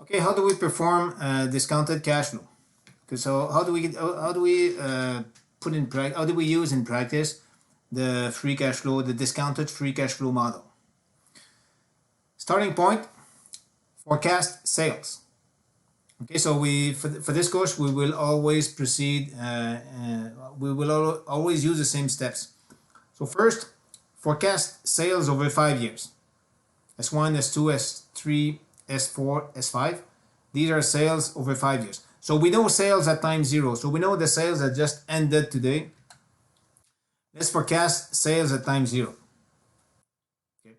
Okay, how do we perform discounted cash flow? Okay, so how do we how do we use in practice the free cash flow, the discounted free cash flow model? Starting point: forecast sales. Okay, so for this course we will always proceed. We will always use the same steps. So first, forecast sales over 5 years. S1, S2, S3, S4, S5. These are sales over 5 years. So we know sales at time 0. So we know the sales that just ended today. Let's forecast sales at time 0. Okay.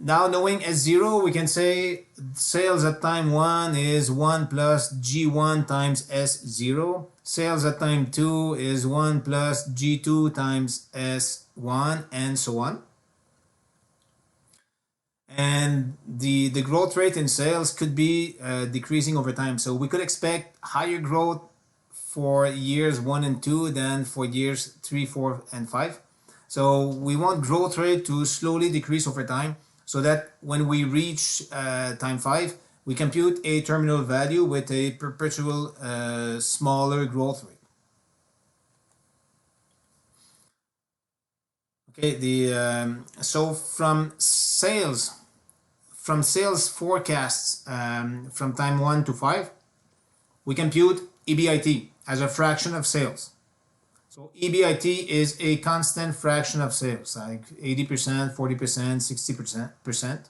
Now knowing S0, we can say sales at time 1 is 1 plus G1 times S0. Sales at time 2 is 1 plus G2 times S1, and so on. And the growth rate in sales could be decreasing over time. So we could expect higher growth for years 1 and 2 than for years 3, 4, and 5. So we want growth rate to slowly decrease over time so that when we reach time 5, we compute a terminal value with a perpetual smaller growth rate. Okay, so from sales forecasts from time 1 to 5, we compute EBIT as a fraction of sales. So EBIT is a constant fraction of sales, like 80%, 40%, 60%.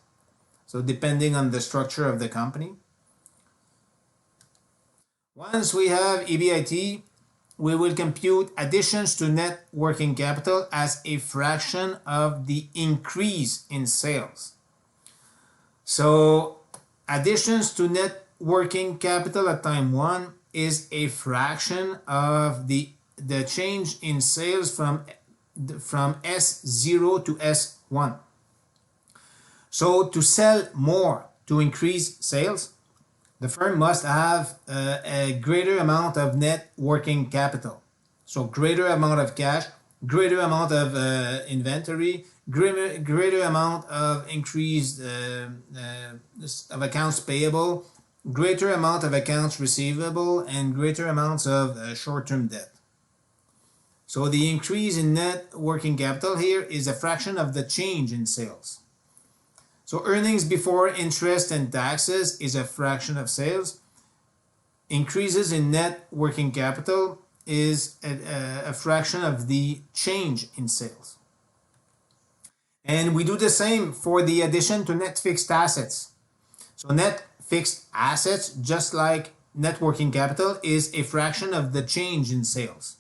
So depending on the structure of the company. Once we have EBIT, we will compute additions to net working capital as a fraction of the increase in sales. So additions to net working capital at time 1 is a fraction of the change in sales from S0 to S1. So to sell more to increase sales, the firm must have a greater amount of net working capital. So greater amount of cash, greater amount of inventory, greater amount of increased of accounts payable, greater amount of accounts receivable, and greater amounts of short-term debt. So the increase in net working capital here is a fraction of the change in sales. So earnings before interest and taxes is a fraction of sales. Increases in net working capital is a fraction of the change in sales. And we do the same for the addition to net fixed assets. So net fixed assets, just like net working capital, is a fraction of the change in sales.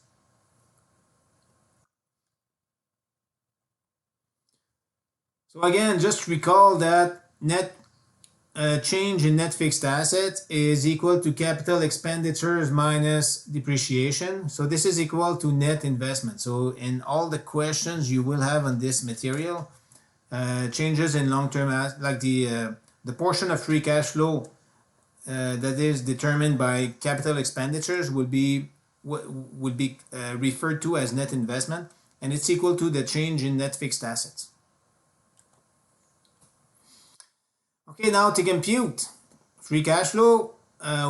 So again, just recall that net change in net fixed assets is equal to capital expenditures minus depreciation. So this is equal to net investment. So in all the questions you will have on this material, changes in long-term assets, like the portion of free cash flow that is determined by capital expenditures would be referred to as net investment, and it's equal to the change in net fixed assets. Okay, now to compute free cash flow,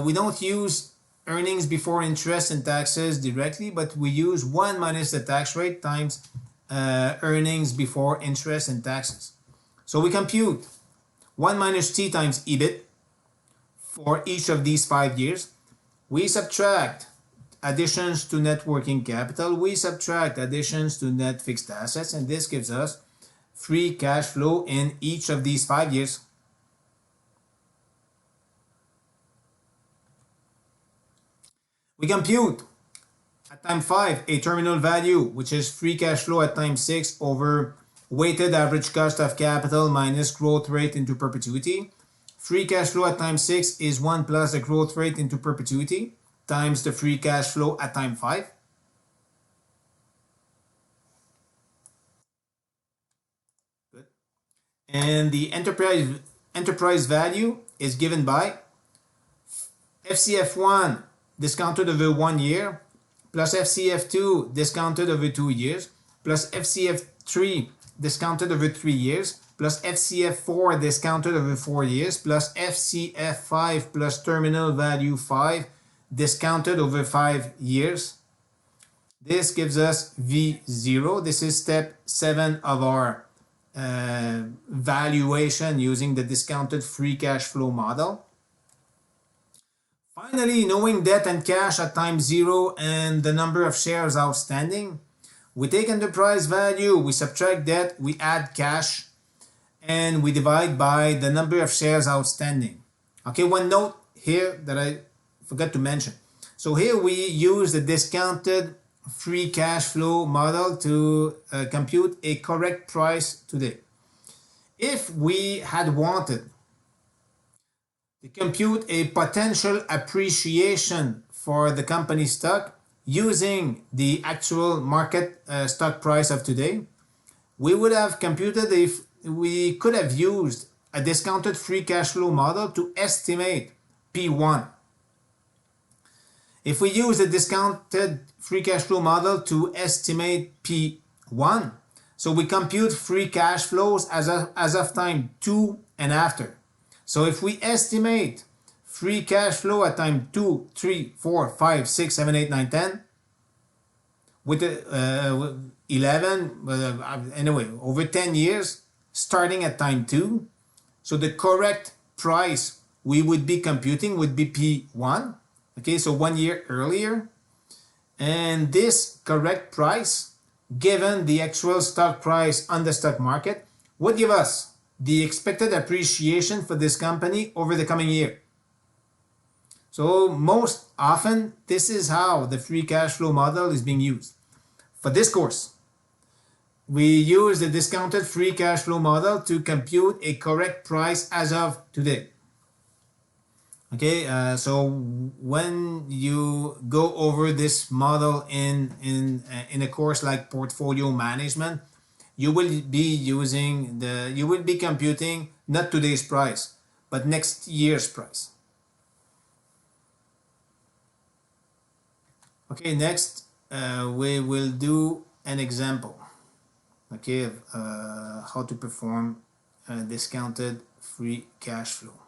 we don't use earnings before interest and taxes directly, but we use 1 minus the tax rate times earnings before interest and taxes. So we compute 1 minus T times EBIT for each of these 5 years. We subtract additions to net working capital. We subtract additions to net fixed assets, and this gives us free cash flow in each of these 5 years. We compute at time 5 a terminal value, which is free cash flow at time 6 over weighted average cost of capital minus growth rate into perpetuity. Free cash flow at time 6 is 1 plus the growth rate into perpetuity times the free cash flow at time 5. Good. And the enterprise value is given by FCF1 discounted over 1 year, plus FCF2 discounted over 2 years, plus FCF3 discounted over 3 years, plus FCF4 discounted over 4 years plus FCF5 plus terminal value 5 discounted over 5 years. This gives us V0. This is step 7 of our valuation using the discounted free cash flow model. Finally, knowing debt and cash at time 0 and the number of shares outstanding, we take enterprise value, we subtract debt, we add cash, and we divide by the number of shares outstanding. Okay, one note here that I forgot to mention. So here we use the discounted free cash flow model to compute a correct price today. If we had wanted to compute a potential appreciation for the company stock using the actual market stock price of today, we would have computed if we could have used a discounted free cash flow model to estimate P1. If we use a discounted free cash flow model to estimate P1, so we compute free cash flows as of time 2 and after. So if we estimate free cash flow at time 2, 3, 4, 5, 6, 7, 8, 9, 10, with 11, anyway, over 10 years, starting at time 2, so the correct price we would be computing would be P1. Okay, so 1 year earlier. And this correct price, given the actual stock price on the stock market, would give us the expected appreciation for this company over the coming year. So most often, this is how the free cash flow model is being used. For this course, we use the discounted free cash flow model to compute a correct price as of today. Okay, so when you go over this model in a course like portfolio management, you will be computing not today's price, but next year's price. Okay, next we will do an example. Okay, of how to perform discounted free cash flow.